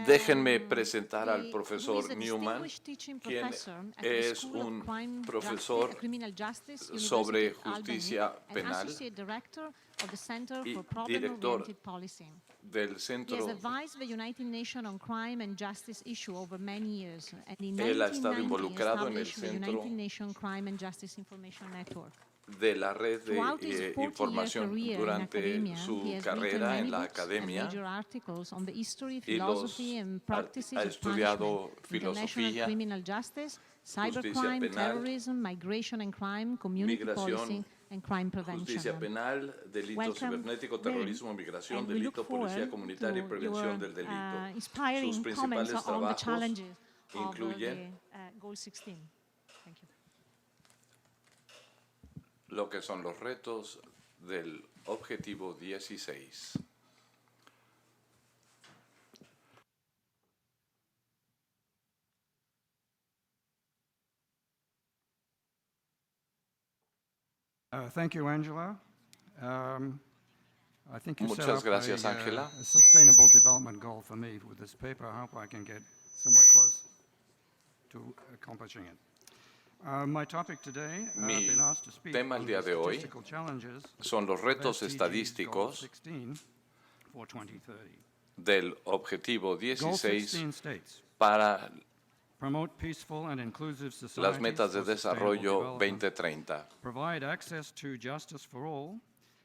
Déjenme presentar al profesor Newman, quien es un profesor sobre justicia penal y director del Centro. Él ha estado involucrado en el Centro de la red de información durante su carrera en la academia y ha estudiado filosofía, justicia penal, migración, justicia penal, delito cibernético, terrorismo, migración, delito, policía comunitaria y prevención del delito. Sus principales trabajos incluyen lo que son los retos del Objetivo 16. Thank you, Angela. I think you set Muchas up gracias, Ángela. a sustainable development goal for me with this paper. I hope I can get somewhere close to accomplishing it. My topic today, Mi been asked to speak tema el on día the de hoy statistical challenges son los of retos SDGs Goal estadísticos 16 for 2030. del Objetivo Goal 16 16 states, para promote peaceful and inclusive societies las metas de for sustainable desarrollo development, 2030. provide access to justice for all,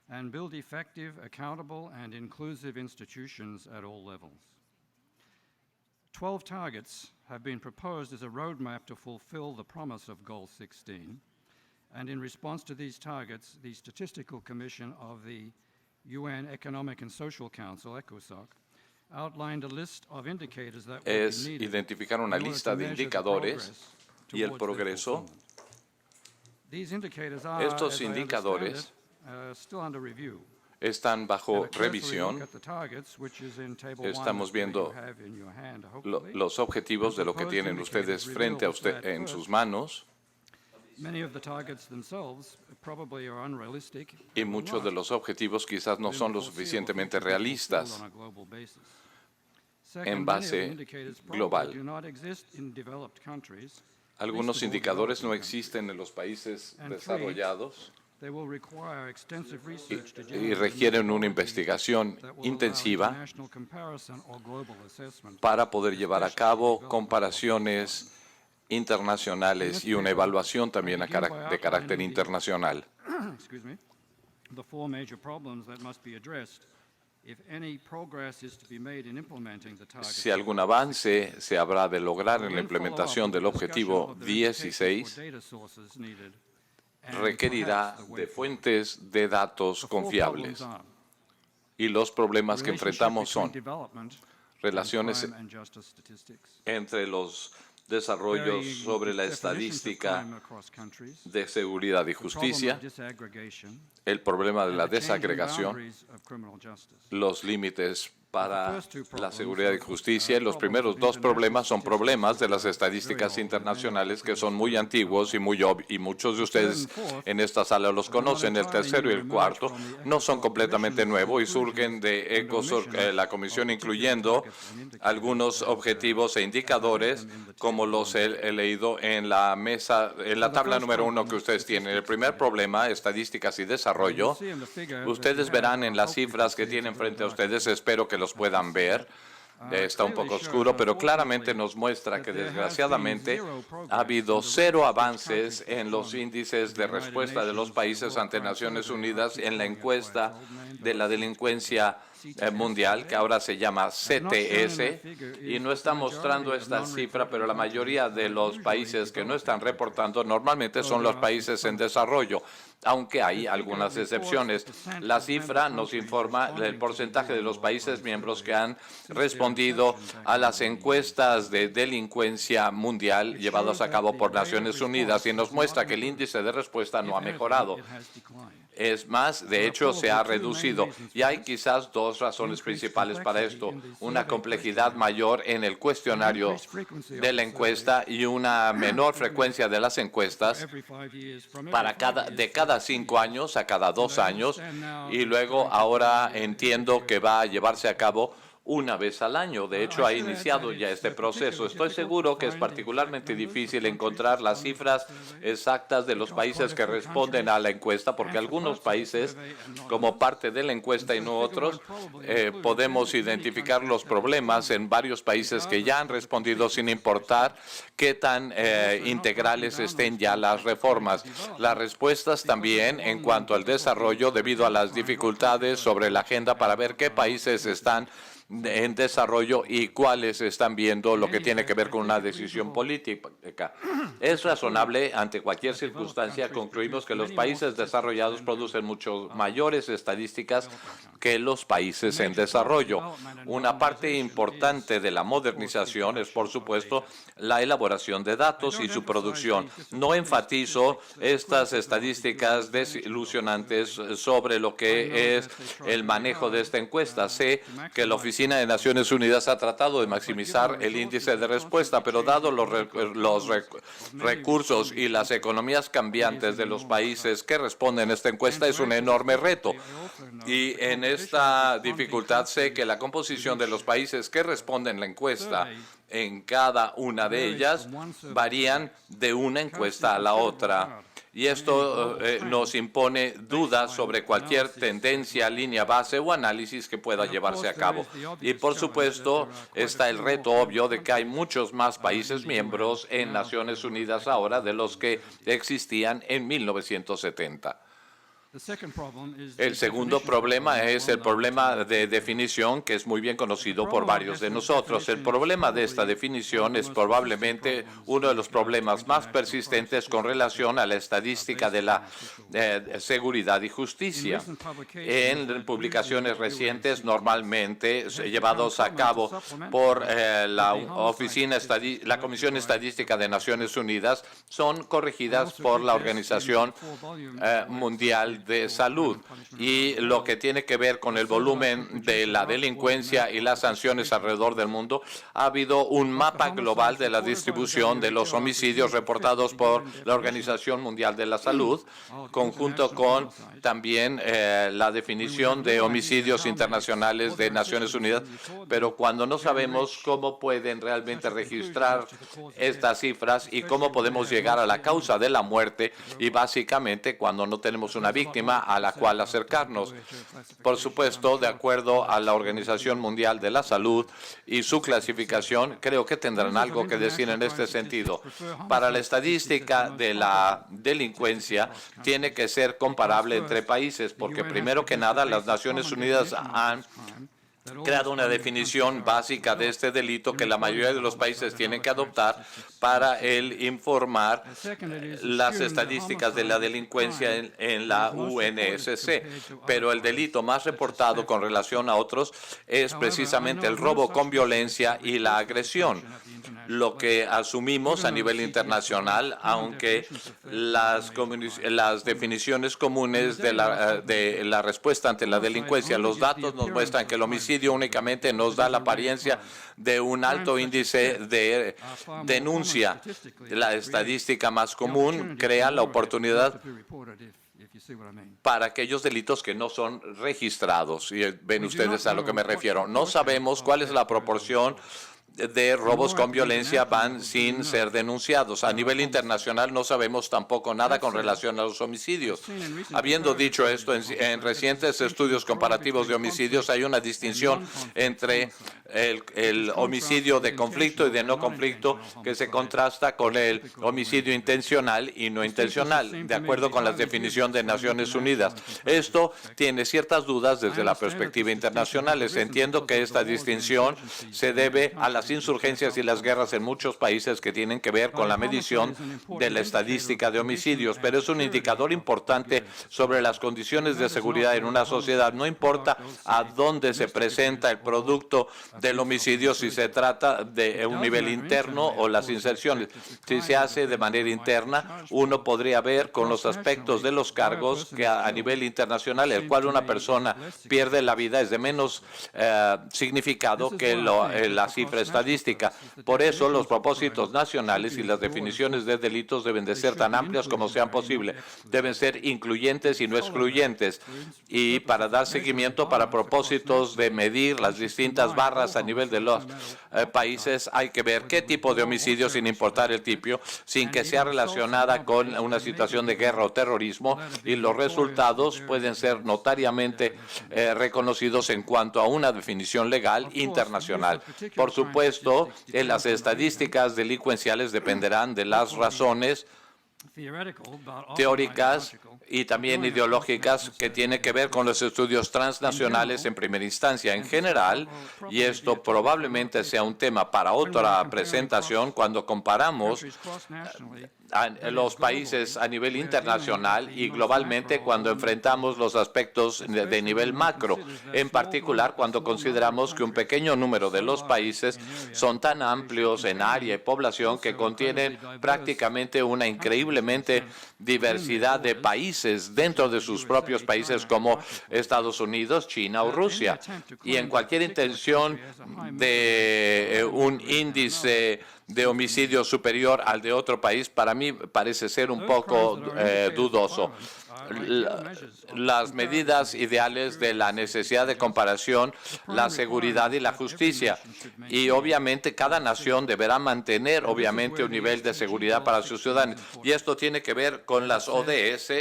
and build effective, accountable, and inclusive institutions at all levels. 12 targets have been proposed as a roadmap to fulfill the promise of Goal 16, and in response to these targets, the Statistical Commission of the UN Economic and Social Council, ECOSOC, outlined a list of indicators that would Es be needed identificar una in order lista to de measure the indicadores progress y el towards their progreso. fulfillment. These indicators are, Estos as I indicadores understand it, still under review. están bajo And a cursory look revisión. at the targets, which is in table one Estamos that you viendo have in your hand, hopefully. los objetivos de lo que tienen ustedes frente a usted en sus manos, Many of the targets themselves probably are unrealistic y and will muchos de not los objetivos quizás no within son the lo foreseeable suficientemente future be fulfilled realistas on a global basis. en Second, many of the base indicators probably global. do not exist in developed countries. Algunos least of all indicadores no developing existen en los países And desarrollados They will require extensive research to y generate requieren una methodology investigación that will allow intensiva international comparison or global assessment, para poder llevar a especially cabo development comparaciones internacionales y una evaluación también de carácter internacional. excuse me, the four major problems that must be addressed if any progress is to be made in implementing the targets. Si algún avance se habrá de lograr en la implementación del objetivo 16, requerirá de fuentes de datos confiables. Y los problemas que enfrentamos son relaciones entre los desarrollos sobre la estadística de seguridad y justicia, el problema de la desagregación, los límites para la seguridad y justicia. Los primeros dos problemas son problemas de las estadísticas internacionales que son muy antiguos y y muchos de ustedes en esta sala los conocen. El tercero y el cuarto no son completamente nuevos y surgen de ECOSOC, la Comisión, incluyendo algunos objetivos e indicadores como los he leído en la mesa, en la tabla número 1 que ustedes tienen. El primer problema, estadísticas y desarrollo, ustedes verán en las cifras que tienen frente a ustedes, espero que los puedan ver. Está un poco oscuro, pero claramente nos muestra que desgraciadamente ha habido cero avances en los índices de respuesta de los países ante Naciones Unidas en la encuesta de la delincuencia mundial, que ahora se llama CTS, y no está mostrando esta cifra, pero la mayoría de los países que no están reportando normalmente son los países en desarrollo, aunque hay algunas excepciones. La cifra nos informa del porcentaje de los países miembros que han respondido a las encuestas de delincuencia mundial llevadas a cabo por Naciones Unidas y nos muestra que el índice de respuesta no ha mejorado. Es más, de hecho, se ha reducido. Y hay quizás dos razones principales para esto. Una complejidad mayor en el cuestionario de la encuesta y una menor frecuencia de las encuestas de cada 5 años a cada 2 años. Y luego ahora entiendo que va a llevarse a cabo una vez al año. De hecho, ha iniciado ya este proceso. Estoy seguro que es particularmente difícil encontrar las cifras exactas de los países que responden a la encuesta, porque algunos países, como parte de la encuesta y no otros, podemos identificar los problemas en varios países que ya han respondido sin importar qué tan integrales estén ya las reformas. Las respuestas también en cuanto al desarrollo, debido a las dificultades sobre la agenda para ver qué países están en desarrollo y cuáles están viendo lo que tiene que ver con una decisión política. Es razonable, ante cualquier circunstancia, concluimos que los países desarrollados producen mucho mayores estadísticas que los países en desarrollo. Una parte importante de la modernización es, por supuesto, la elaboración de datos y su producción. No enfatizo estas estadísticas desilusionantes sobre lo que es el manejo de esta encuesta. Sé que la Oficina de Naciones Unidas ha tratado de maximizar el índice de respuesta, pero dado los recursos y las economías cambiantes de los países que responden a esta encuesta, es un enorme reto. Y en esta dificultad sé que la composición de los países que responden la encuesta en cada una de ellas varían de una encuesta a la otra. Y esto nos impone dudas sobre cualquier tendencia, línea base o análisis que pueda llevarse a cabo. Y por supuesto está el reto obvio de que hay muchos más países miembros en Naciones Unidas ahora de los que existían en 1970. El segundo problema es el problema de definición, que es muy bien conocido por varios de nosotros. El problema de esta definición es probablemente uno de los problemas más persistentes con relación a la estadística de la seguridad y justicia. En publicaciones recientes, normalmente llevados a cabo por la Comisión Estadística de Naciones Unidas, son corregidas por la Organización Mundial de Salud, y lo que tiene que ver con el volumen de la delincuencia y las sanciones alrededor del mundo, ha habido un mapa global de la distribución de los homicidios reportados por la Organización Mundial de la Salud, conjunto con también la definición de homicidios internacionales de Naciones Unidas, pero cuando no sabemos cómo pueden realmente registrar estas cifras y cómo podemos llegar a la causa de la muerte, y básicamente cuando no tenemos una víctima a la cual acercarnos. Por supuesto, de acuerdo a la Organización Mundial de la Salud y su clasificación, creo que tendrán algo que decir en este sentido. Para la estadística de la delincuencia, tiene que ser comparable entre países, porque primero que nada, las Naciones Unidas han creado una definición básica de este delito que la mayoría de los países tienen que adoptar para el informar las estadísticas de la delincuencia en la UNSC. Pero el delito más reportado con relación a otros es precisamente el robo con violencia y la agresión. Lo que asumimos a nivel internacional, aunque las definiciones comunes de la respuesta ante la delincuencia, los datos nos muestran que el homicidio únicamente nos da la apariencia de un alto índice de denuncia. La estadística más común crea la oportunidad para aquellos delitos que no son registrados. Y ven ustedes a lo que me refiero. No sabemos cuál es la proporción de robos con violencia van sin ser denunciados. A nivel internacional no sabemos tampoco nada con relación a los homicidios. Habiendo dicho esto, en recientes estudios comparativos de homicidios hay una distinción entre el homicidio de conflicto y de no conflicto, que se contrasta con el homicidio intencional y no intencional, de acuerdo con la definición de Naciones Unidas. Esto tiene ciertas dudas desde la perspectiva internacional. Entiendo que esta distinción se debe a las las insurgencias y las guerras en muchos países que tienen que ver con la medición de la estadística de homicidios, pero es un indicador importante sobre las condiciones de seguridad en una sociedad. No importa a dónde se presenta el producto del homicidio, si se trata de un nivel interno o las inserciones. Si se hace de manera interna, uno podría ver con los aspectos de los cargos que a nivel internacional, el cual una persona pierde la vida, es de menos significado que la cifra estadística. Por eso los propósitos nacionales y las definiciones de delitos deben de ser tan amplias como sean posible. Deben ser incluyentes y no excluyentes. Y para dar seguimiento para propósitos de medir las distintas barras a nivel de los países, hay que ver qué tipo de homicidio, sin importar el tipo, sin que sea relacionada con una situación de guerra o terrorismo, y los resultados pueden ser notariamente reconocidos en cuanto a una definición legal internacional. Por supuesto, las estadísticas delincuenciales dependerán de las razones teóricas y también ideológicas que tienen que ver con los estudios transnacionales en primera instancia. En general, y esto probablemente sea un tema para otra presentación, cuando comparamos a los países a nivel internacional y globalmente, cuando enfrentamos los aspectos de nivel macro, en particular cuando consideramos que un pequeño número de los países son tan amplios en área y población que contienen prácticamente una increíblemente diversidad de países dentro de sus propios países, como Estados Unidos, China o Rusia. Y en cualquier intención de un índice de homicidio superior al de otro país, para mí parece ser un poco dudoso. Las medidas ideales de la necesidad de comparación, la seguridad y la justicia. Y obviamente cada nación deberá mantener obviamente un nivel de seguridad para sus ciudadanos. Y esto tiene que ver con las ODS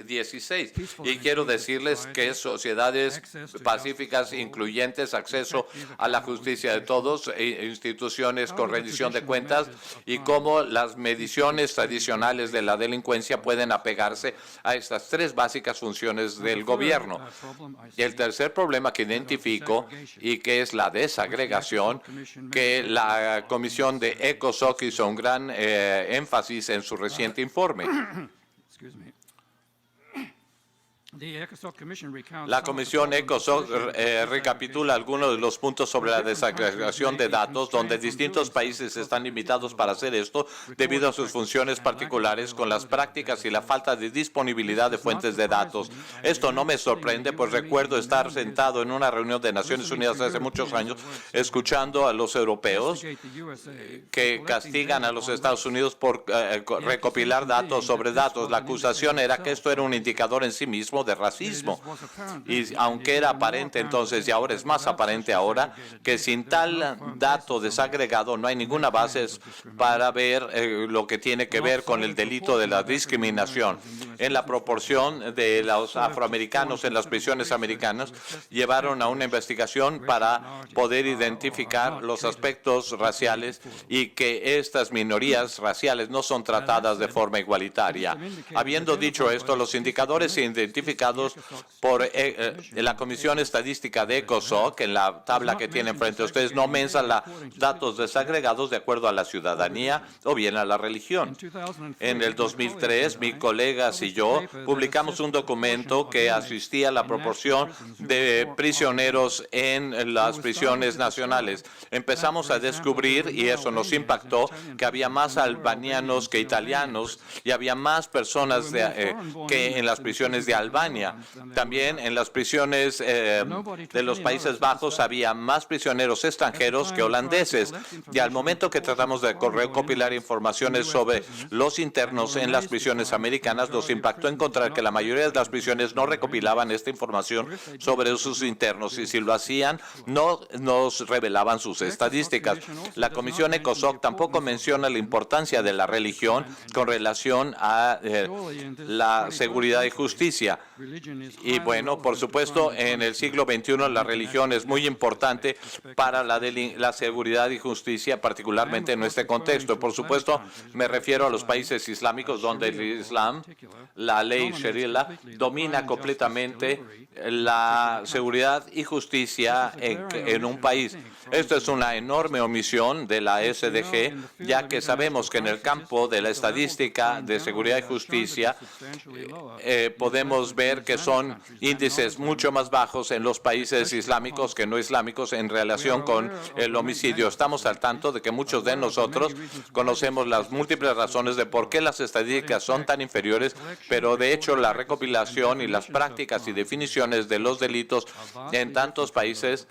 16. Y quiero decirles que sociedades pacíficas, incluyentes, acceso a la justicia de todos, instituciones con rendición de cuentas, y cómo las mediciones tradicionales de la delincuencia pueden apegarse a estas tres básicas funciones del gobierno. Y el tercer problema que identifico, y que es la desagregación, que la Comisión de ECOSOC hizo un gran énfasis en su reciente informe. La Comisión ECOSOC recapitula algunos de los puntos sobre la desagregación de datos, donde distintos países están limitados para hacer esto debido a sus funciones particulares con las prácticas y la falta de disponibilidad de fuentes de datos. Esto no me sorprende, pues recuerdo estar sentado en una reunión de Naciones Unidas hace muchos años, escuchando a los europeos que castigan a los Estados Unidos por recopilar datos sobre datos. La acusación era que esto era un indicador en sí mismo de racismo. Y aunque era aparente entonces, y ahora es más aparente ahora, que sin tal dato desagregado no hay ninguna base para ver lo que tiene que ver con el delito de la discriminación. En la proporción de los afroamericanos en las prisiones americanas, llevaron a una investigación para poder identificar los aspectos raciales y que estas minorías raciales no son tratadas de forma igualitaria. Habiendo dicho esto, los indicadores identificados por la Comisión Estadística de ECOSOC, en la tabla que tienen frente a ustedes, no mencionan los datos desagregados de acuerdo a la ciudadanía o bien a la religión. En el 2003, mis colegas y yo publicamos un documento que asistía a la proporción de prisioneros en las prisiones nacionales. Empezamos a descubrir, y eso nos impactó, que había más albanianos que italianos y había más personas que en las prisiones de Albania. También en las prisiones de los Países Bajos había más prisioneros extranjeros que holandeses. Y al momento que tratamos de recopilar informaciones sobre los internos en las prisiones americanas, nos impactó encontrar que la mayoría de las prisiones no recopilaban esta información sobre sus internos, y si lo hacían, no nos revelaban sus estadísticas. La Comisión ECOSOC tampoco menciona la importancia de la religión con relación a la seguridad y justicia. Y bueno, por supuesto, en el siglo XXI la religión es muy importante para la seguridad y justicia, particularmente en este contexto. Y por supuesto, me refiero a los países islámicos donde el Islam, la ley Sharia, domina completamente la seguridad y justicia en un país. Esto es una enorme omisión de la SDG, ya que sabemos que en el campo de la estadística de seguridad y justicia podemos ver que son índices mucho más bajos en los países islámicos que no islámicos en relación con el homicidio. Estamos al tanto de que muchos de nosotros conocemos las múltiples razones de por qué las estadísticas son tan inferiores, pero de hecho la recopilación y las prácticas y definiciones de los delitos en tantos países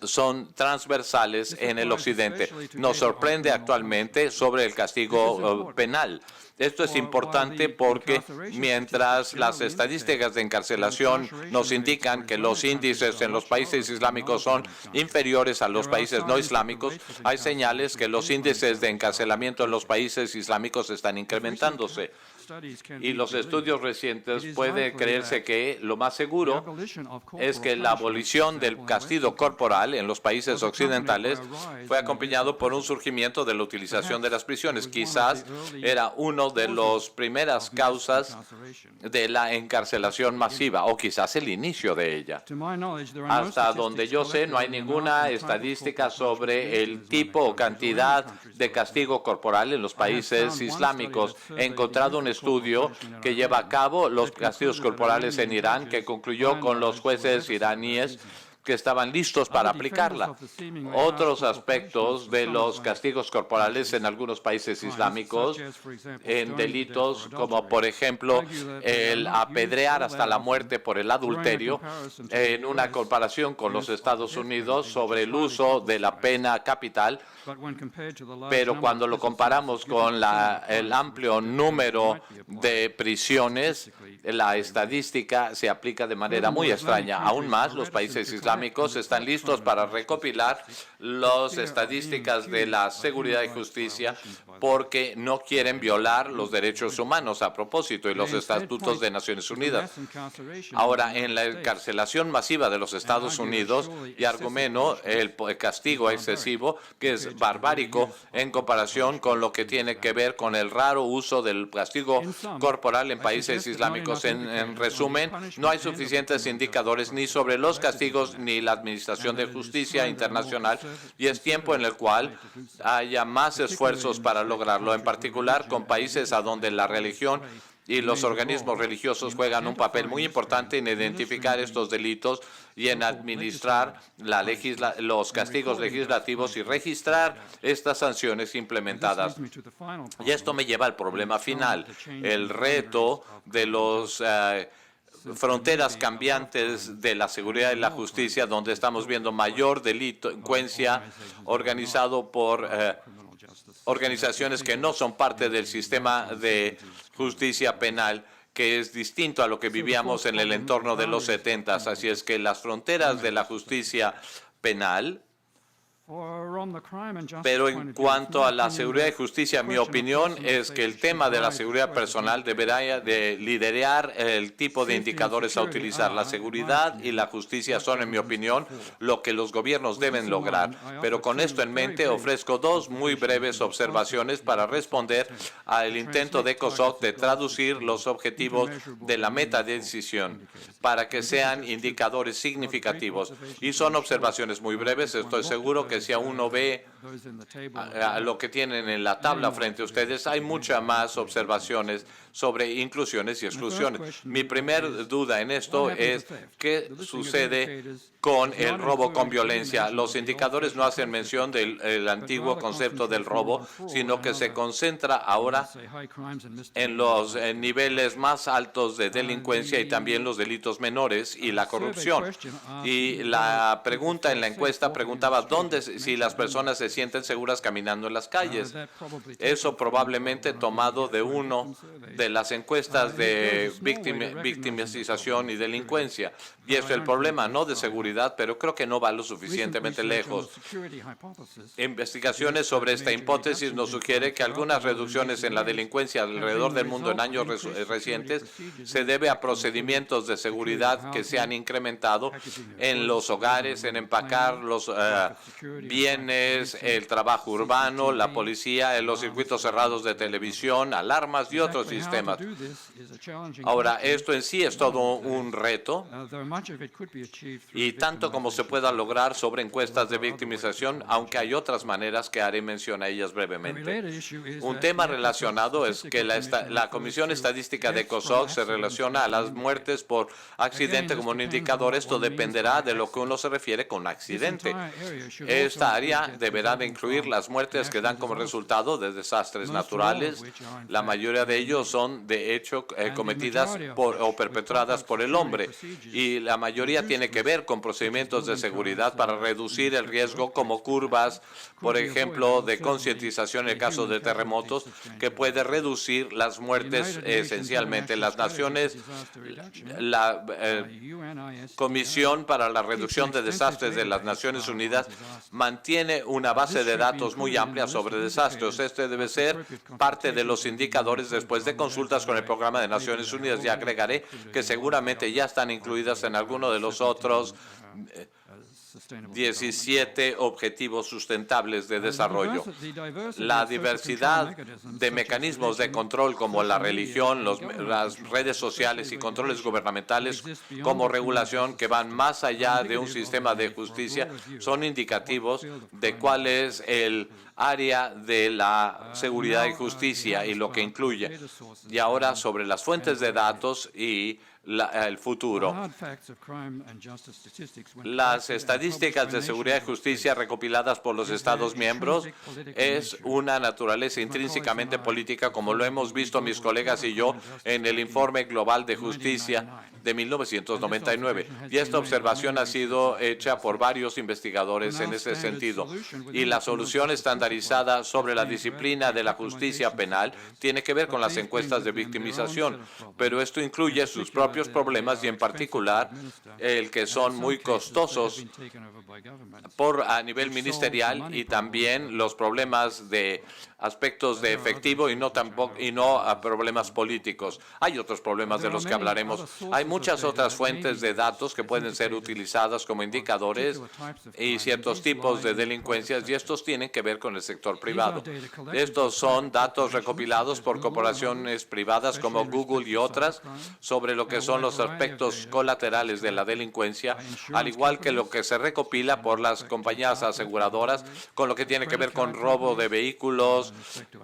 son transversales en el occidente. Nos sorprende actualmente sobre el castigo penal. Esto es importante porque mientras las estadísticas de encarcelación nos indican que los índices en los países islámicos son inferiores a los países no islámicos, hay señales que los índices de encarcelamiento en los países islámicos están incrementándose. Y los estudios recientes puede creerse que lo más seguro es que la abolición del castigo corporal en los países occidentales fue acompañado por un surgimiento de la utilización de las prisiones. Quizás era una de las primeras causas de la encarcelación masiva, o quizás el inicio de ella. Hasta donde yo sé, no hay ninguna estadística sobre el tipo o cantidad de castigo corporal en los países islámicos. He encontrado un estudio que lleva a cabo los castigos corporales en Irán, que concluyó con los jueces iraníes que estaban listos para aplicarla. Otros aspectos de los castigos corporales en algunos países islámicos, en delitos como por ejemplo el apedrear hasta la muerte por el adulterio, en una comparación con los Estados Unidos sobre el uso de la pena capital, pero cuando lo comparamos con el amplio número de prisiones, la estadística se aplica de manera muy extraña. Aún más, los países islámicos están listos para recopilar las estadísticas de la seguridad y justicia porque no quieren violar los derechos humanos a propósito y los estatutos de Naciones Unidas. Ahora, en la encarcelación masiva de los Estados Unidos, y argumento el castigo excesivo, que es barbárico en comparación con lo que tiene que ver con el raro uso del castigo corporal en países islámicos. En resumen, no hay suficientes indicadores ni sobre los castigos ni la administración de justicia internacional y es tiempo en el cual haya más esfuerzos para lograrlo, en particular con países a donde la religión y los organismos religiosos juegan un papel muy importante en identificar estos delitos y en administrar los castigos legislativos y registrar estas sanciones implementadas. Y esto me lleva al problema final, el reto de los fronteras cambiantes de la seguridad y la justicia, donde estamos viendo mayor delincuencia organizado por organizaciones que no son parte del sistema de justicia penal, que es distinto a lo que vivíamos en el entorno de los 70. Así es que las fronteras de la justicia penal. Pero en cuanto a la seguridad y justicia, mi opinión es que el tema de la seguridad personal deberá de liderar el tipo de indicadores a utilizar. La seguridad y la justicia son, en mi opinión, lo que los gobiernos deben lograr. Pero con esto en mente, ofrezco dos muy breves observaciones para responder al intento de ECOSOC de traducir los objetivos de la meta de decisión para que sean indicadores significativos. Y son observaciones muy breves. Estoy seguro que si uno ve lo que tienen en la tabla frente a ustedes, hay muchas más observaciones sobre inclusiones y exclusiones. Mi primer duda en esto es qué sucede con el robo con violencia. Los indicadores no hacen mención del antiguo concepto del robo, sino que se concentra ahora en los niveles más altos de delincuencia y también los delitos menores y la corrupción. Y la pregunta en la encuesta preguntaba si las personas se sienten seguras caminando en las calles. Eso probablemente tomado de uno de las encuestas de victimización y delincuencia. Y eso es el problema, no de seguridad seguridad, pero creo que no va lo suficientemente lejos. Investigaciones sobre esta hipótesis nos sugiere que algunas reducciones en la delincuencia alrededor del mundo en años recientes se debe a procedimientos de seguridad que se han incrementado en los hogares, en empacar los bienes, el trabajo urbano, la policía, en los circuitos cerrados de televisión, alarmas y otros sistemas. Ahora, esto en sí es todo un reto, y tanto como se pueda lograr sobre encuestas de victimización, aunque hay otras maneras que haré mención a ellas brevemente. Un tema relacionado es que la Comisión Estadística de COSOC se relaciona a las muertes por accidente como un indicador. Esto dependerá de lo que uno se refiere con accidente. Esta área deberá de incluir las muertes que dan como resultado de desastres naturales. La mayoría de ellos son, de hecho, cometidas o perpetradas por el hombre, y la mayoría tiene que ver con procedimientos de seguridad para reducir el riesgo, como curvas, por ejemplo, de concientización en el caso de terremotos, que puede reducir las muertes esencialmente. Las naciones, la Comisión para la Reducción de Desastres de las Naciones Unidas mantiene una base de datos muy amplia sobre desastres. Este debe ser parte de los indicadores después de consultas con el Programa de Naciones Unidas, y agregaré que seguramente ya están incluidas en alguno de los otros 17 objetivos sustentables de desarrollo. La diversidad de mecanismos de control, como la religión, las redes sociales y controles gubernamentales como regulación, que van más allá de un sistema de justicia, son indicativos de cuál es el área de la seguridad y justicia y lo que incluye. Y ahora sobre las fuentes de datos y el futuro. Las estadísticas de seguridad y justicia recopiladas por los Estados miembros es una naturaleza intrínsecamente política, como lo hemos visto mis colegas y yo en el Informe Global de Justicia de 1999. Y esta observación ha sido hecha por varios investigadores en ese sentido. Y la solución estandarizada sobre la disciplina de la justicia penal tiene que ver con las encuestas de victimización, pero esto incluye sus propios problemas, y en particular el que son muy costosos a nivel ministerial, y también los problemas de aspectos de efectivo y no a problemas políticos. Hay otros problemas de los que hablaremos. Hay muchas otras fuentes de datos que pueden ser utilizadas como indicadores y ciertos tipos de delincuencias, y estos tienen que ver con el sector privado. Estos son datos recopilados por corporaciones privadas como Google y otras sobre lo que son los aspectos colaterales de la delincuencia, al igual que lo que se recopila por las compañías aseguradoras con lo que tiene que ver con robo de vehículos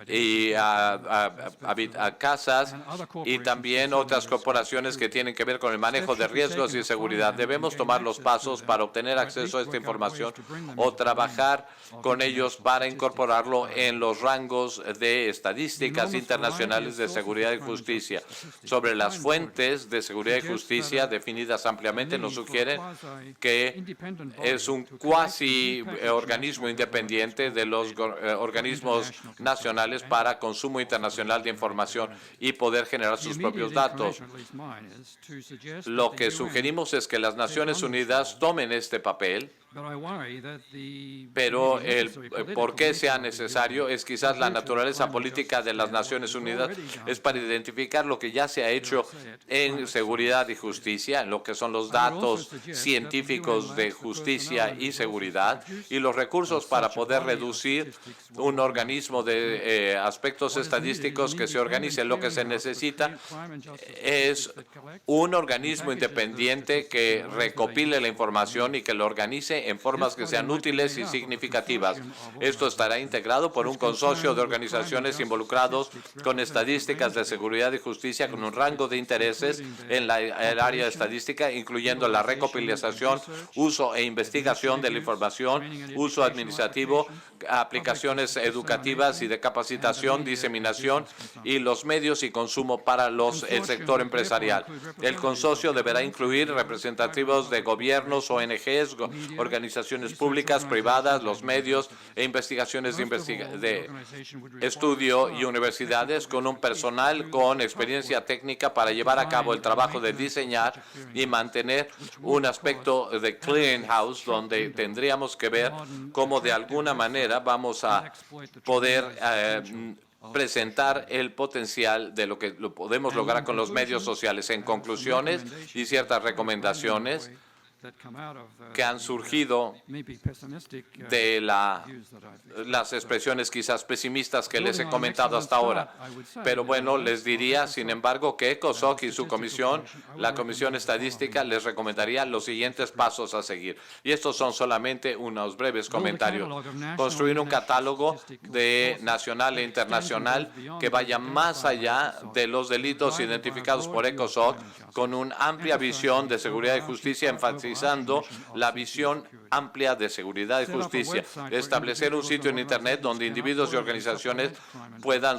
y a casas, y también otras corporaciones que tienen que ver con el manejo de riesgos y seguridad. Debemos tomar los pasos para obtener acceso a esta información o trabajar con ellos para incorporarlo en los rangos de estadísticas internacionales de seguridad y justicia. Sobre las fuentes de seguridad y justicia definidas ampliamente, nos sugieren que es un cuasi organismo independiente de los organismos nacionales para consumo internacional de información y poder generar sus propios datos. Lo que sugerimos es que las Naciones Unidas tomen este papel, pero el por qué sea necesario es quizás la naturaleza política de las Naciones Unidas, es para identificar lo que ya se ha hecho en seguridad y justicia, en lo que son los datos científicos de justicia y seguridad, y los recursos para poder reducir un organismo de aspectos estadísticos que se organice. Lo que se necesita es un organismo independiente que recopile la información y que lo organice en formas que sean útiles y significativas. Esto estará integrado por un consorcio de organizaciones involucrados con estadísticas de seguridad y justicia con un rango de intereses en el área de estadística, incluyendo la recopilación, uso e investigación de la información, uso administrativo, aplicaciones educativas y de capacitación, diseminación y los medios y consumo para el sector empresarial. El consorcio deberá incluir representativos de gobiernos, ONGs, organizaciones organizaciones públicas, privadas, los medios e investigaciones de estudio y universidades con un personal con experiencia técnica para llevar a cabo el trabajo de diseñar y mantener un aspecto de clearinghouse donde tendríamos que ver cómo de alguna manera vamos a poder presentar el potencial de lo que lo podemos lograr con los medios sociales. En conclusiones y ciertas recomendaciones que han surgido de las expresiones quizás pesimistas que les he comentado hasta ahora. Pero bueno, les diría, sin embargo, que ECOSOC y su comisión, la Comisión Estadística, les recomendaría los siguientes pasos a seguir. Y estos son solamente unos breves comentarios. Construir un catálogo de nacional e internacional que vaya más allá de los delitos identificados por ECOSOC, con una amplia visión de seguridad y justicia, enfatizando la visión amplia de seguridad y justicia. Establecer un sitio en Internet donde individuos y organizaciones puedan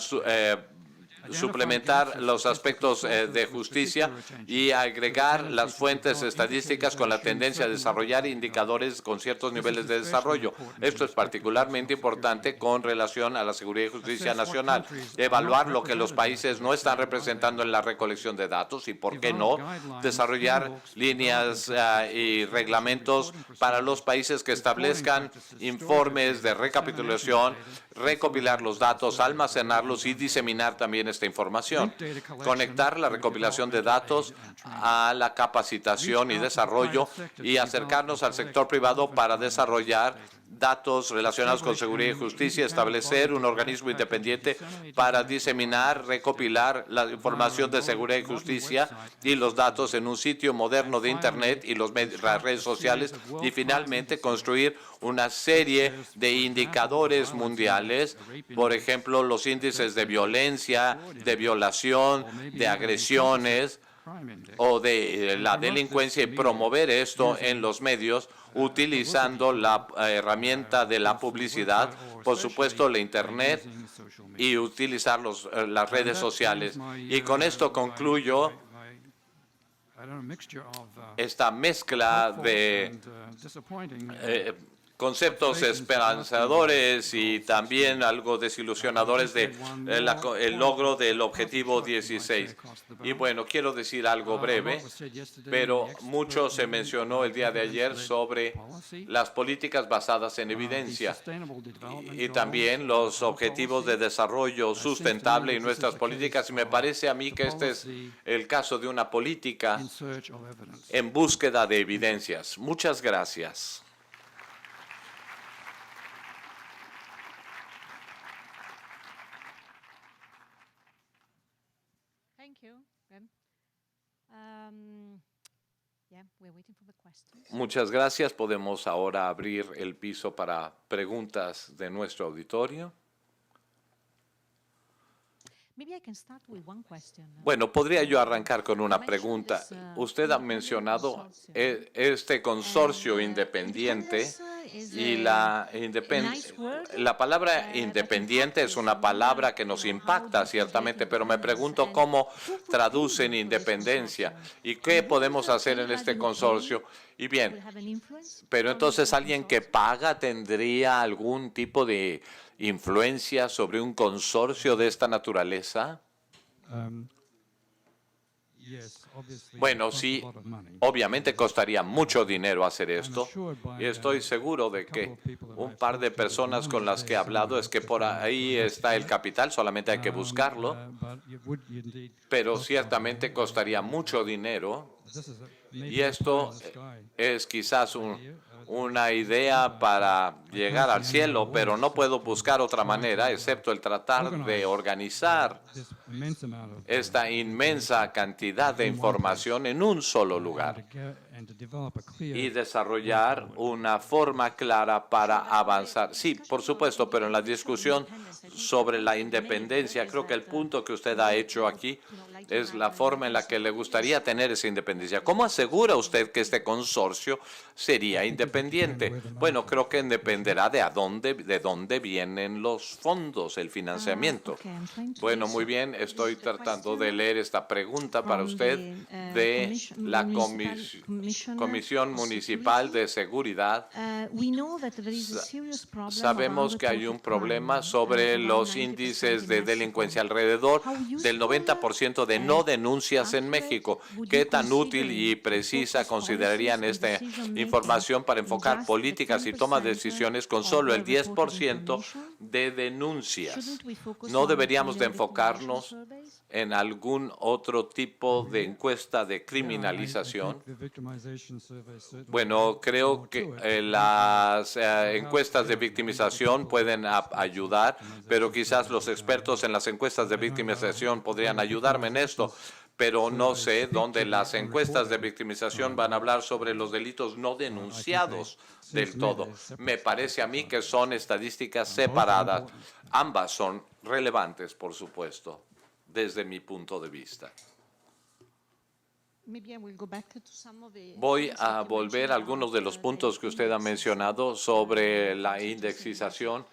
suplementar los aspectos de justicia y agregar las fuentes estadísticas con la tendencia a desarrollar indicadores con ciertos niveles de desarrollo. Esto es particularmente importante con relación a la seguridad y justicia nacional. Evaluar lo que los países no están representando en la recolección de datos y, por qué no, desarrollar líneas y reglamentos para los países que establezcan informes de recapitulación, recopilar los datos, almacenarlos y diseminar también esta información. Conectar la recopilación de datos a la capacitación y desarrollo y acercarnos al sector privado para desarrollar datos relacionados con seguridad y justicia, establecer un organismo independiente para diseminar, recopilar la información de seguridad y justicia y los datos en un sitio moderno de Internet y las redes sociales, y finalmente construir una serie de indicadores mundiales, por ejemplo, los índices de violencia, de violación, de agresiones o de la delincuencia, y promover esto en los medios utilizando la herramienta de la publicidad, por supuesto la Internet, y utilizar las redes sociales. Y con esto concluyo esta mezcla de conceptos esperanzadores y también algo desilusionadores de el logro del objetivo 16. Y bueno, quiero decir algo breve, pero mucho se mencionó el día de ayer sobre las políticas basadas en evidencia y también los objetivos de desarrollo sustentable y nuestras políticas. Y me parece a mí que este es el caso de una política en búsqueda de evidencias. Muchas gracias. Muchas gracias. Podemos ahora abrir el piso para preguntas de nuestro auditorio. Bueno, podría yo arrancar con una pregunta. Usted ha mencionado este consorcio independiente y la palabra independiente es una palabra que nos impacta ciertamente, pero me pregunto cómo traducen independencia y qué podemos hacer en este consorcio. Y bien, pero entonces alguien que paga tendría algún tipo de influencia sobre un consorcio de esta naturaleza. Bueno, sí, obviamente costaría mucho dinero hacer esto, y estoy seguro de que un par de personas con las que he hablado es que por ahí está el capital, solamente hay que buscarlo, pero ciertamente costaría mucho dinero, y esto es quizás una idea para llegar al cielo, pero no puedo buscar otra manera excepto el tratar de organizar esta inmensa cantidad de información en un solo lugar y desarrollar una forma clara para avanzar. Sí, por supuesto, pero en la discusión sobre la independencia, creo que el punto que usted ha hecho aquí es la forma en la que le gustaría tener esa independencia. ¿Cómo asegura usted que este consorcio sería independiente. Bueno, creo que dependerá de dónde vienen los fondos, el financiamiento. Bueno, muy bien, estoy tratando de leer esta pregunta para usted de la Comisión Municipal de Seguridad. Sabemos que hay un problema sobre los índices de delincuencia, alrededor del 90% de no denuncias en México. ¿Qué tan útil y precisa considerarían esta información para enfocar políticas y toma de decisiones con solo el 10% de denuncias? ¿No deberíamos de enfocarnos en algún otro tipo de encuesta de criminalización? Bueno, creo que las encuestas de victimización pueden ayudar, pero quizás los expertos en las encuestas de victimización podrían ayudarme en esto, pero no sé dónde las encuestas de victimización van a hablar sobre los delitos no denunciados del todo. Me parece a mí que son estadísticas separadas. Ambas son relevantes, por supuesto, desde mi punto de vista. Voy a volver a algunos de los puntos que usted ha mencionado sobre la indexización.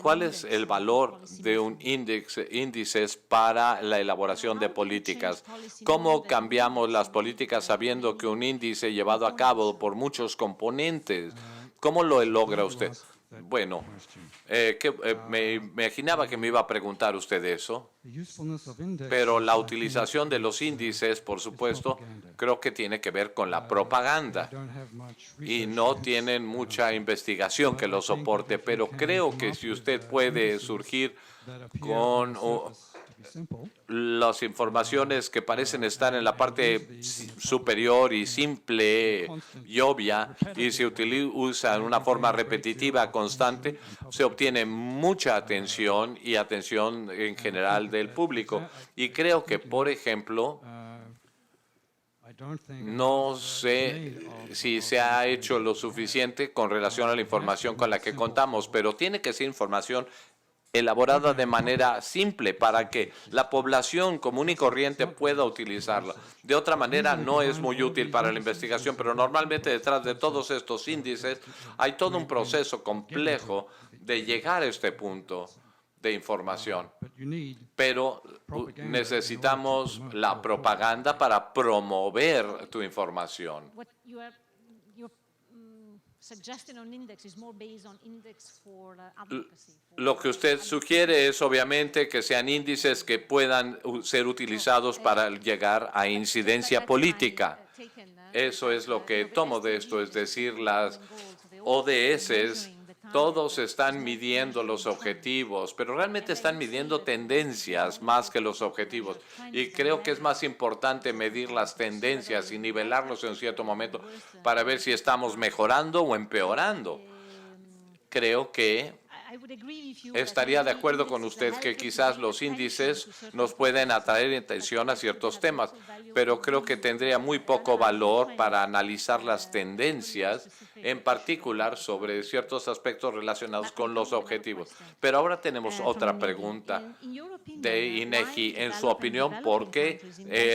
¿Cuál es el valor de un índice para la elaboración de políticas? ¿Cómo cambiamos las políticas sabiendo que un índice llevado a cabo por muchos componentes? ¿Cómo lo logra usted? Bueno, me imaginaba que me iba a preguntar usted eso, pero la utilización de los índices, por supuesto, creo que tiene que ver con la propaganda y no tienen mucha investigación que lo soporte, pero creo que si usted puede surgir con las informaciones que parecen estar en la parte superior y simple y obvia, y se usa en una forma repetitiva, constante, se obtiene mucha atención y atención en general del público. Y creo que, por ejemplo, no sé si se ha hecho lo suficiente con relación a la información con la que contamos, pero tiene que ser información elaborada de manera simple para que la población común y corriente pueda utilizarla. De otra manera, no es muy útil para la investigación, pero normalmente detrás de todos estos índices hay todo un proceso complejo de llegar a este punto de información. Pero necesitamos la propaganda para promover tu información. Lo que usted sugiere es obviamente que sean índices que puedan ser utilizados para llegar a incidencia política. Eso es lo que tomo de esto, es decir, las ODS, todos están midiendo los objetivos, pero realmente están midiendo tendencias más que los objetivos. Y creo que es más importante medir las tendencias y nivelarlos en cierto momento para ver si estamos mejorando o empeorando. Creo que estaría de acuerdo con usted que quizás los índices nos pueden atraer atención a ciertos temas, pero creo que tendría muy poco valor para analizar las tendencias, en particular sobre ciertos aspectos relacionados con los objetivos. Pero ahora tenemos otra pregunta de INEGI. En su opinión, ¿por qué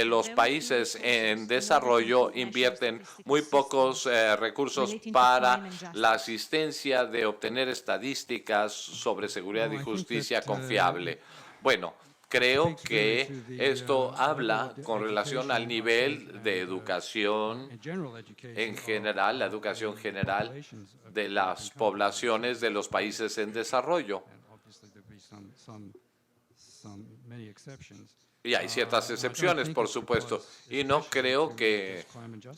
los países en desarrollo invierten muy pocos recursos para la asistencia de obtener estadísticas sobre seguridad y justicia confiable? Bueno, creo que esto habla con relación al nivel de educación en general, la educación general de las poblaciones de los países en desarrollo. Y hay ciertas excepciones, por supuesto, y no creo que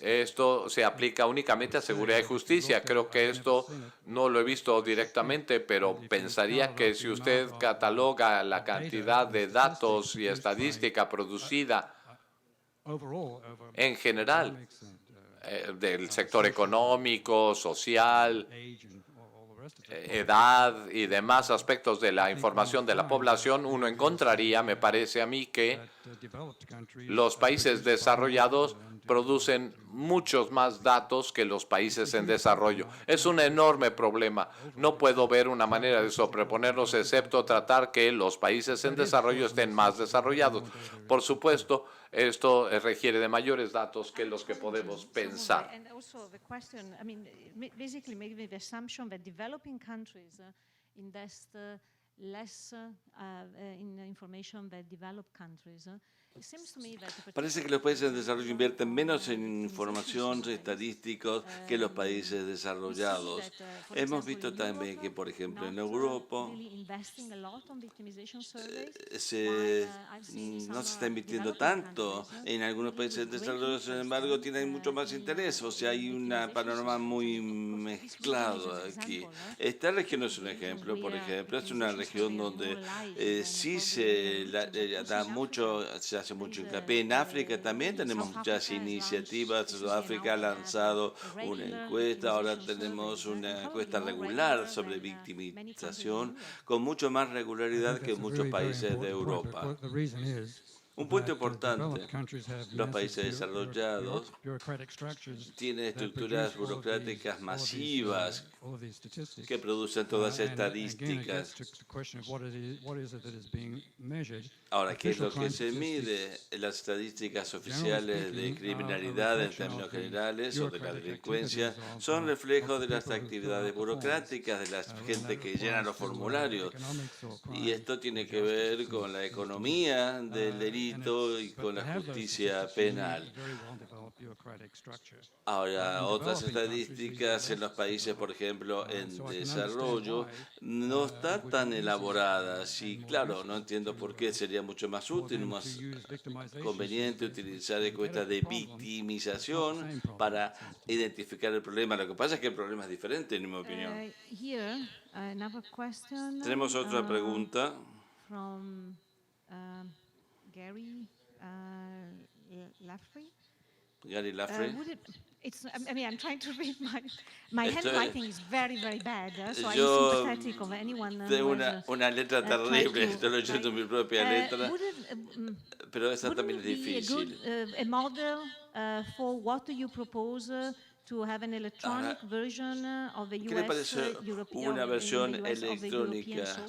esto se aplica únicamente a seguridad y justicia. Creo que esto no lo he visto directamente, pero pensaría que si usted cataloga la cantidad de datos y estadística producida en general del sector económico, social, edad y demás aspectos de la información de la población, uno encontraría, me parece a mí, que los países desarrollados producen muchos más datos que los países en desarrollo. Es un enorme problema. No puedo ver una manera de sobreponernos excepto tratar que los países en desarrollo estén más desarrollados. Por supuesto, esto requiere de mayores datos que los que podemos pensar. And also the question, I mean, basically maybe the assumption that developing countries invest less in information than developed countries. Parece que los países en desarrollo invierten menos en información estadísticos que los países desarrollados. Hemos visto también que, por ejemplo, en Europa no se está invirtiendo tanto. En algunos países en desarrollo, sin embargo, tienen mucho más interés. O sea, hay un panorama muy mezclado aquí. Esta región es un ejemplo, por ejemplo. Es una región donde sí se da mucho, se hace mucho hincapié. En África también tenemos muchas iniciativas. Sudáfrica ha lanzado una encuesta, ahora tenemos una encuesta regular sobre victimización con mucho más regularidad que en muchos países de Europa. Un punto importante, los países desarrollados tienen estructuras burocráticas masivas que producen todas estadísticas. Ahora, ¿qué es lo que se mide? Las estadísticas oficiales de criminalidad en términos generales o de la delincuencia son reflejos de las actividades burocráticas de la gente que llena los formularios. Y esto tiene que ver con la economía del delito y con la justicia penal. Ahora, otras estadísticas en los países, por ejemplo, en desarrollo, no están tan elaboradas y, claro, no entiendo por qué sería mucho más útil, más conveniente utilizar encuestas de victimización para identificar el problema. Lo que pasa es que el problema es diferente, en mi opinión. Tenemos otra pregunta. Gary Laffrey. Gary Laffrey. I mean, I'm trying to read my handwriting is very, very bad, so I'm sympathetic of anyone. Tengo una letra terrible, estoy leyendo mi propia letra, pero esa también es difícil. A model for what do you propose to have an electronic version of the US, ¿Qué le parece una versión electrónica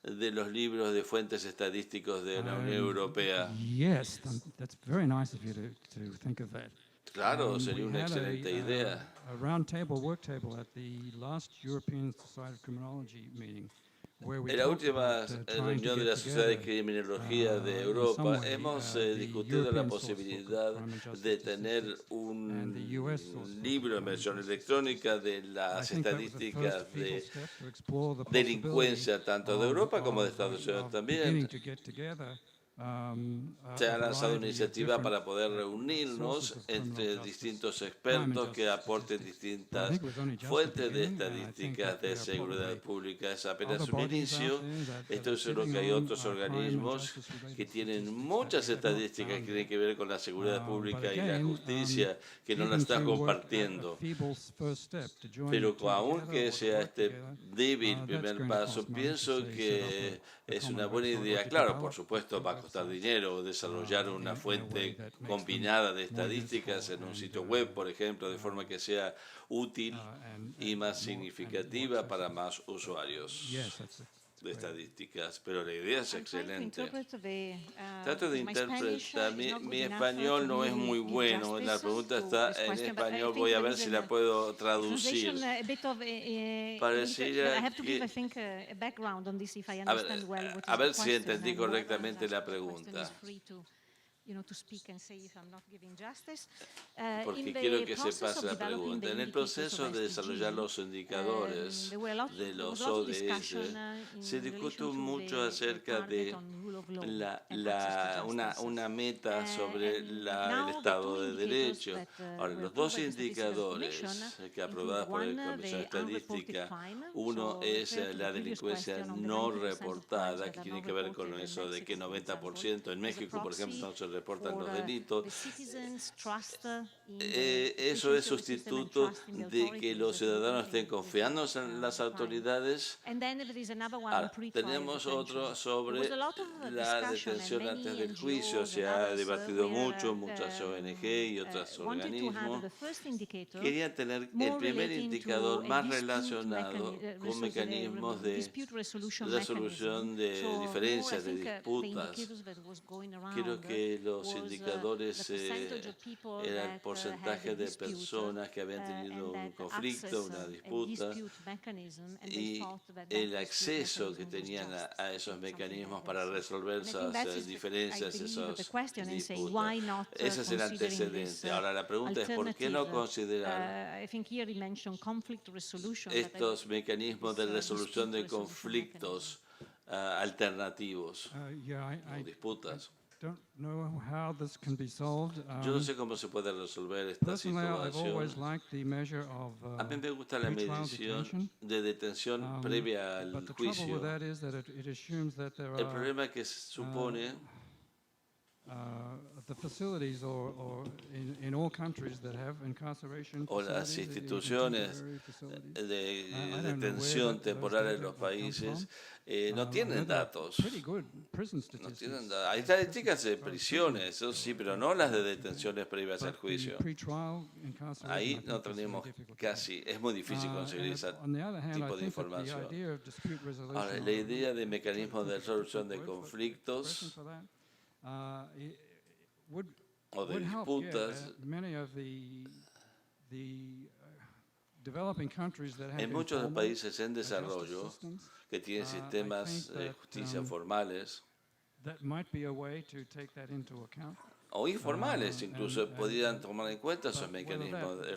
de los libros de fuentes estadísticos de la Unión Europea? Yes, that's very nice of you to think of that. Claro, sería una excelente idea. A round table, work table at the last European Society of Criminology meeting. En la última reunión de la Sociedad de Criminología de Europa hemos discutido la posibilidad de tener un libro en versión electrónica de las estadísticas de delincuencia tanto de Europa como de Estados Unidos también. Se ha lanzado una iniciativa para poder reunirnos entre distintos expertos que aporten distintas fuentes de estadísticas de seguridad pública. Es apenas un inicio. Estoy seguro que hay otros organismos que tienen muchas estadísticas que tienen que ver con la seguridad pública y la justicia que no la están compartiendo. Pero aunque sea este débil primer paso, pienso que es una buena idea. Claro, por supuesto, va a costar dinero desarrollar una fuente combinada de estadísticas en un sitio web, por ejemplo, de forma que sea útil y más significativa para más usuarios de estadísticas, pero la idea es excelente. Trato de interpretar, mi español no es muy bueno, la pregunta está en español, voy a ver si la puedo traducir. Pareciera que... A ver si entendí correctamente la pregunta. Porque quiero que se pase la pregunta. En el proceso de desarrollar los indicadores de los ODS, se discutió mucho acerca de una meta sobre el Estado de Derecho. Ahora, los dos indicadores que aprobados por la Comisión Estadística, uno es la delincuencia no reportada, que tiene que ver con eso de que 90% en México, por ejemplo, no se reportan los delitos. Eso es sustituto de que los ciudadanos estén confiando en las autoridades. Ahora, tenemos otro sobre La detención antes del juicio se ha debatido mucho, muchas ONG y otros organismos querían tener el primer indicador más relacionado con mecanismos de resolución de diferencias, de disputas. Creo que los indicadores era el porcentaje de personas que habían tenido un conflicto, una disputa, y el acceso que tenían a esos mecanismos para resolver esas diferencias, esas disputas. Ese es el antecedente. Ahora la pregunta es ¿por qué no considerar estos mecanismos de resolución de conflictos alternativos o disputas? Yo no sé cómo se puede resolver esta situación. A mí me gusta la medición de detención previa al juicio. El problema que supone o las instituciones de detención temporal en los países no tienen datos. Hay estadísticas de prisiones, eso sí, pero no las de detenciones previas al juicio. Ahí no tenemos casi, es muy difícil conseguir ese tipo de información. Ahora, la idea de mecanismos de resolución de conflictos o de disputas en muchos de los países en desarrollo que tienen sistemas de justicia formales o informales, incluso podrían tomar en cuenta esos mecanismos de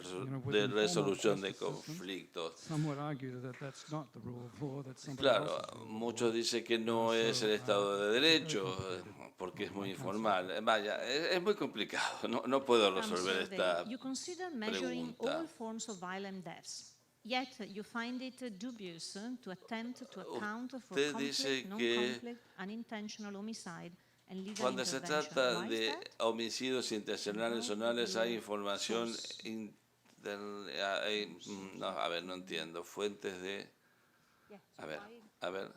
resolución de conflictos. Claro, muchos dicen que no es el Estado de Derecho porque es muy informal. Vaya, es muy complicado, no puedo resolver esta pregunta. Yet you find it dubious to attempt to account for Usted dice conflict, que non-conflict, unintentional homicide and legal cuando se intervention. trata Why is de that? homicidios intencionales o no, hay información. No, a ver, no entiendo. Fuentes de. A ver.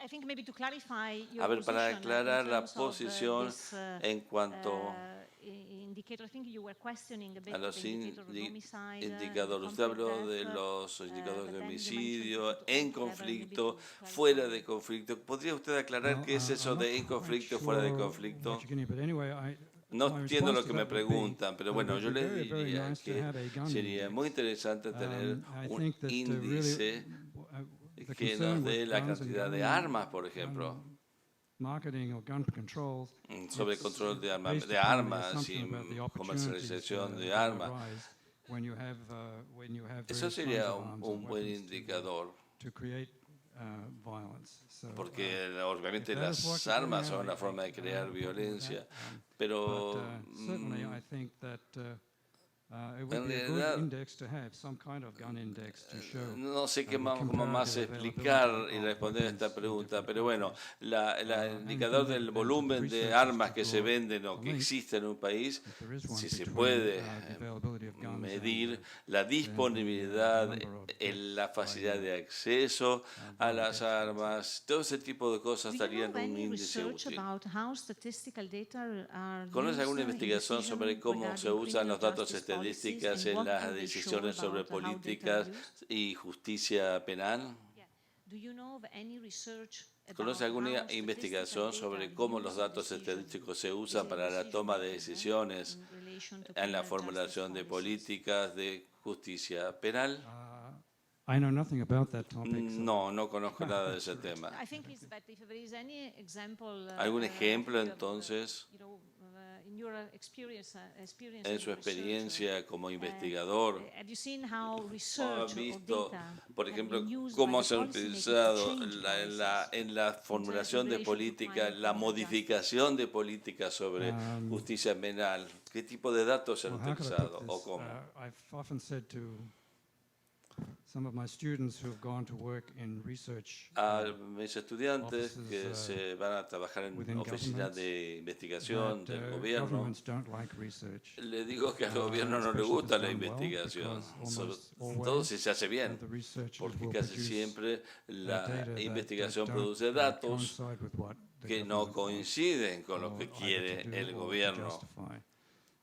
I think maybe to clarify your A ver, para position, aclarar in la terms of, posición this, en cuanto indicator, I think you were questioning a bit a los the indicator of homicide, indicadores. Usted habló de los indicadores but de then you homicidio mentioned en altogether, conflicto, maybe to fuera clarify. de conflicto. ¿Podría usted aclarar qué es eso de en conflicto, fuera de conflicto? No entiendo lo que me preguntan, pero bueno, yo les diría que sería muy interesante tener un índice que nos dé la cantidad de armas, por ejemplo, sobre control de armas y comercialización de armas. Eso sería un buen indicador, porque obviamente las armas son una forma de crear violencia, pero en realidad no sé cómo más explicar y responder a esta pregunta, pero bueno, el indicador del volumen de armas que se venden o que existen en un país, si se puede medir la disponibilidad, la facilidad de acceso a las armas, todo ese tipo de cosas estarían en un índice útil. ¿Conoce alguna investigación sobre cómo se usan los datos estadísticas en las decisiones sobre políticas y justicia penal? ¿Conoce alguna investigación sobre cómo los datos estadísticos se usan para la toma de decisiones en la formulación de políticas de justicia penal? No conozco nada de ese tema. ¿Algún ejemplo entonces? En su experiencia como investigador, ¿ha visto, por ejemplo, cómo se ha utilizado en la formulación de política, la modificación de política sobre justicia penal? ¿Qué tipo de datos se han utilizado o cómo? A mis estudiantes que se van a trabajar en oficinas de investigación del gobierno, le digo que al gobierno no le gusta la investigación, todo si se hace bien, porque casi siempre la investigación produce datos que no coinciden con lo que quiere el gobierno.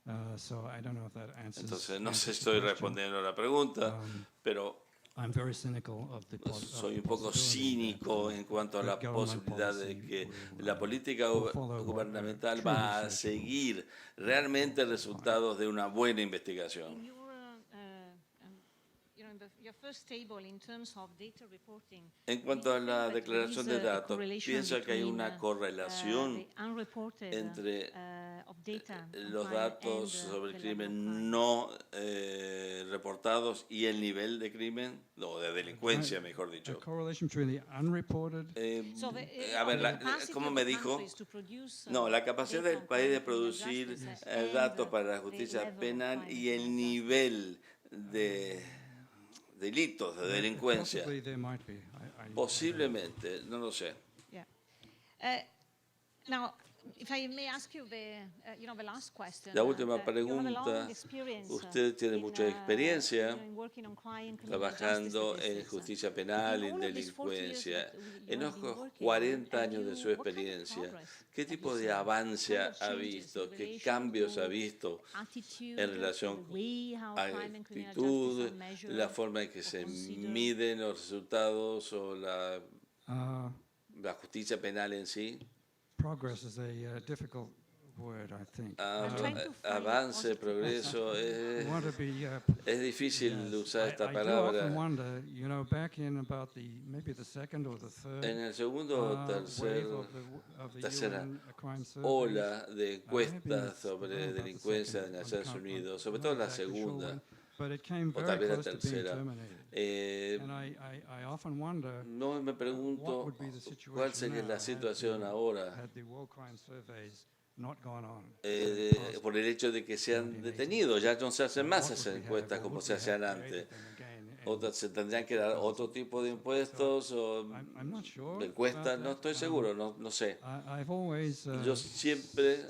Entonces, no sé si estoy respondiendo a la pregunta, pero soy un poco cínico en cuanto a la posibilidad de que la política gubernamental va a seguir realmente resultados de una buena investigación. En cuanto a la declaración de datos, pienso que hay una correlación entre los datos sobre el crimen no reportados y el nivel de crimen, o de delincuencia, mejor dicho. A ver, ¿cómo me dijo? No, la capacidad del país de producir datos para la justicia penal y el nivel de delitos, de delincuencia. Posiblemente, no lo sé. La última pregunta, usted tiene mucha experiencia trabajando en justicia penal y en delincuencia. En los 40 años de su experiencia, ¿qué tipo de avance ha visto? ¿Qué cambios ha visto en relación a la actitud, la forma en que se miden los resultados o la justicia penal en sí? Progress is a difficult word, I think. Avance, progreso, es difícil usar esta palabra. En el segundo o tercera ola de encuestas sobre delincuencia en Estados Unidos, sobre todo la segunda, o tal vez la tercera, no me pregunto cuál sería la situación ahora por el hecho de que sean detenidos. Ya no se hacen más esas encuestas como se hacían antes. Se tendrían que dar otro tipo de impuestos o de encuestas, no estoy seguro, no sé. Yo siempre,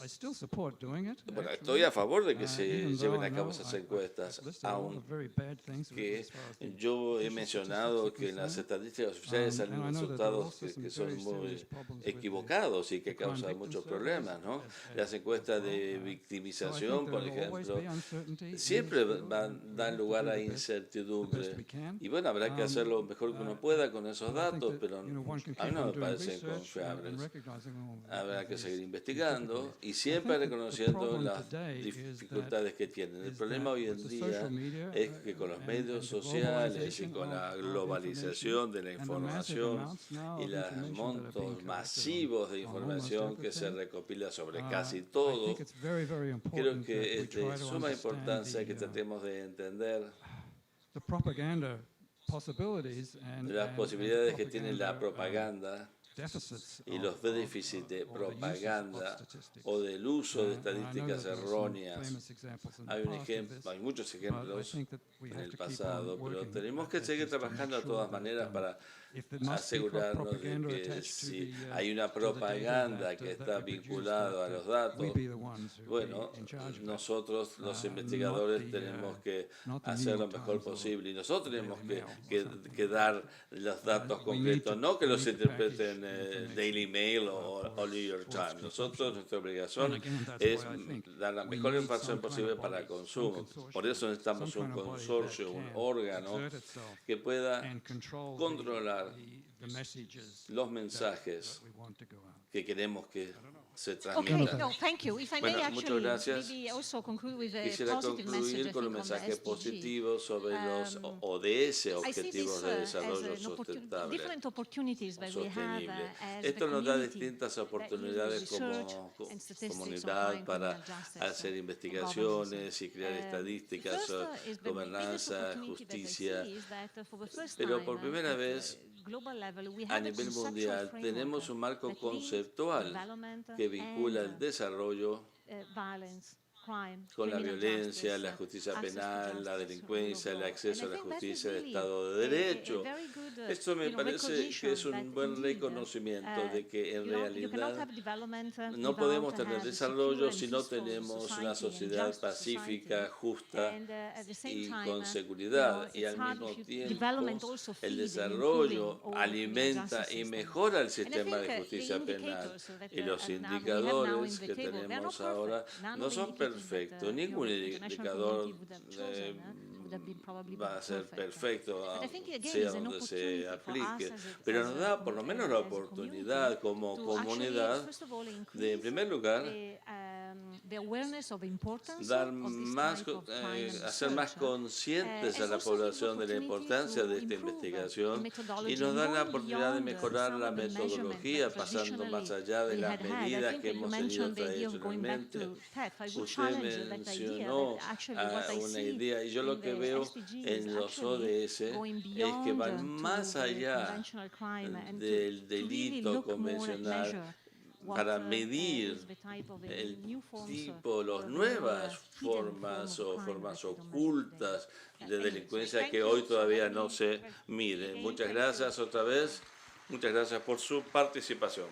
bueno, estoy a favor de que se lleven a cabo esas encuestas, aunque yo he mencionado que en las estadísticas oficiales salen resultados que son muy equivocados y que causan muchos problemas, ¿no? Las encuestas de victimización, por ejemplo, siempre dan lugar a incertidumbre. Y bueno, habrá que hacer lo mejor que uno pueda con esos datos, pero a mí no me parecen confiables. Habrá que seguir investigando y siempre reconociendo las dificultades que tienen. El problema hoy en día es que con los medios sociales y con la globalización de la información y los montos masivos de información que se recopila sobre casi todo, creo que es de suma importancia que tratemos de entender las posibilidades que tiene la propaganda y los déficits de propaganda o del uso de estadísticas erróneas. Hay muchos ejemplos en el pasado, pero tenemos que seguir trabajando de todas maneras para asegurarnos de que si hay una propaganda que está vinculada a los datos, bueno, nosotros los investigadores tenemos que hacer lo mejor posible y nosotros tenemos que dar los datos concretos, no que los interpreten Daily Mail o New York Times. Nosotros, nuestra obligación es dar la mejor información posible para el consumo. Por eso necesitamos un consorcio, un órgano que pueda controlar los mensajes que queremos que se transmitan. Bueno, muchas gracias. Quisiera concluir con un mensaje positivo sobre los ODS, Objetivos de Desarrollo Sustentable o Sostenible. Esto nos da distintas oportunidades como comunidad para hacer investigaciones y crear estadísticas sobre gobernanza, justicia. Pero por primera vez, a nivel mundial, tenemos un marco conceptual que vincula el desarrollo con la violencia, la justicia penal, la delincuencia, el acceso a la justicia, el Estado de Derecho. Esto me parece que es un buen reconocimiento de que en realidad no podemos tener desarrollo si no tenemos una sociedad pacífica, justa y con seguridad. Y al mismo tiempo el desarrollo alimenta y mejora el sistema de justicia penal. Y los indicadores que tenemos ahora no son perfectos. Ningún indicador va a ser perfecto, sea donde se aplique, pero nos da por lo menos la oportunidad como comunidad de, en primer lugar, dar más, hacer más conscientes a la población de la importancia de esta investigación y nos da la oportunidad de mejorar la metodología pasando más allá de las medidas que hemos tenido tradicionalmente. Usted mencionó una idea y yo lo que veo en los ODS es que van más allá del delito convencional para medir el tipo, las nuevas formas o formas ocultas de delincuencia que hoy todavía no se miden. Muchas gracias otra vez. Muchas gracias por su participación.